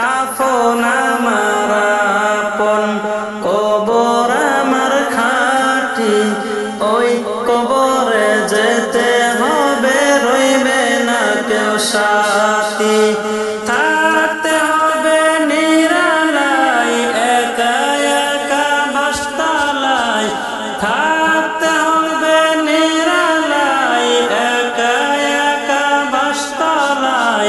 কাফন আমার আপন কবর আমার খাঁটি ওই কবরে যেতে হবে রইবে না কেউ সাথী থাকতে হবে নিরালাই একা একা বাসতালাই থাকতে হবে নিরালাই একা একা বাসতালাই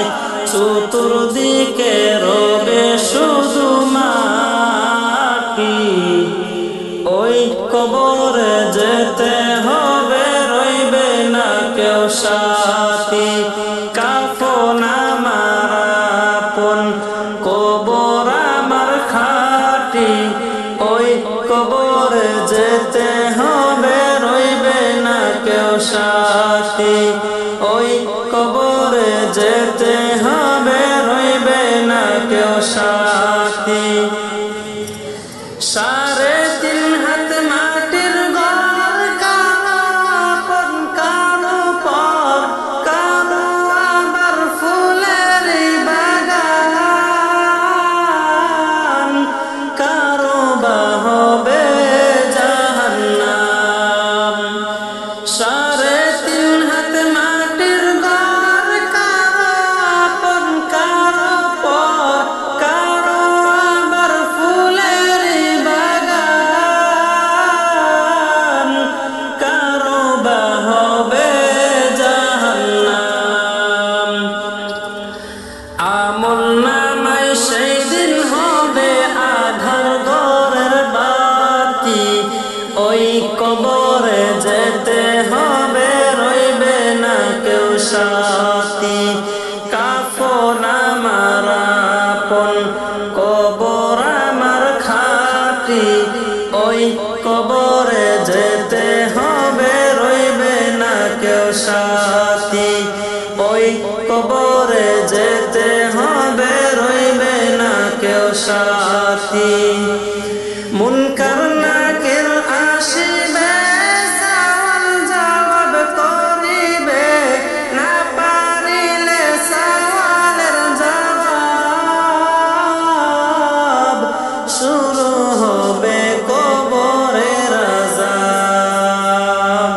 চতুর্দিকে রবে শুধু মাটি ওই কবরে যেতে হবে রইবে না কেউ সাথী কাফন আমার আপন কবর আমার খাঁটি ওই কবরে যেতে হবে রইবে না কেউ সাথী ওই কবরে যেতে হবে রইবে না কেউ সাথী সাড়ে তিন হাত মাটির ঘর কারো আপন কারো পর কারো আবার ফুলের বাগান কারো বা হবে জাহান্নাম সাড়ে তিন হাত মাটির ঘর কারো আপন কারো পর কারো আবার ফুলের বাগান কারো বা হবে জাহান্নাম আমল নামায় সেই দিন হবে আধার ঘরের বাতি ওই কবরে যেতে হবে রইবে না কেউ সাথী কাফন আমার আপন কবর আমার খাঁটি ওই কবরে যেতে হবে রইবে না কেউ সাথী ওই কবরে যেতে হবে রইবে না কেউ সাথী মুনকার নাকির আসিবে সওয়াল জবাব করিবে না পারিলে সওয়ালের জবাব শুরু হবে কবরের আযাব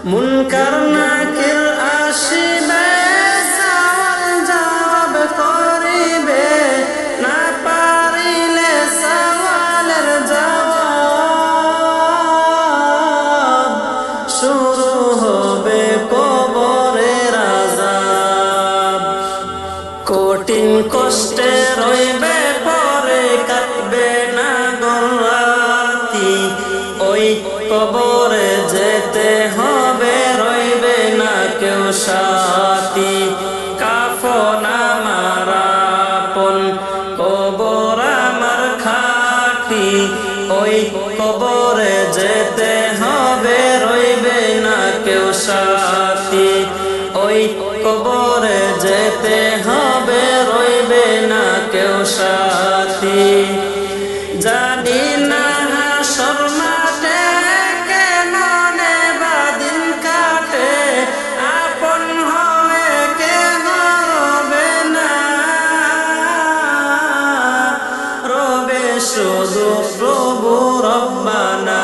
মুনকার নাকির আসিবে সওয়াল জবাব করিবে না পারিলে সওয়ালের জবাব শুরু হবে কবরের আযাব কঠিন কষ্টে রইবে পরে কাটবে না গরাতি ওই কবরে যেতে হবে রইবে না কেউ সাথী কাফন আমার আপন কবর আমার খাঁটি ওই কবরে যেতে হবে রইবে না কেউ সাথী ওই কবরে যেতে হবে রইবে না কেউ সাথী জানি না হাসর মাঠে কেমনে বাদিন কাটে আপন হয়ে কেন রবে না রবে শুধু প্রভু রব্বানা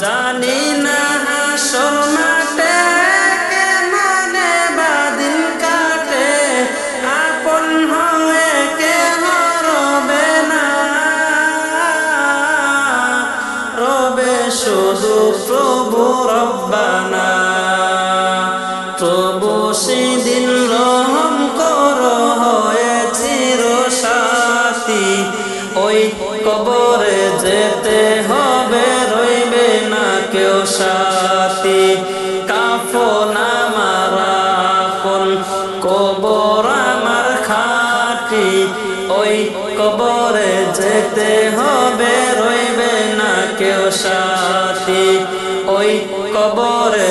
জানি না হাসর মাঠে কেমনে বাদিন কাটে আপন হয়ে কেন রবে না রবে শুধু প্রভু রব্বানা প্রভু সেদিন রহম করো হয়ে চির সাথী ওই কবরে যেতে হবে রইবে না কেউ সাথী কাফন আমার আপন কবর আমার খাঁটি ওই কবরে যেতে হবে রইবে না কেউ সাথী ওই কবরে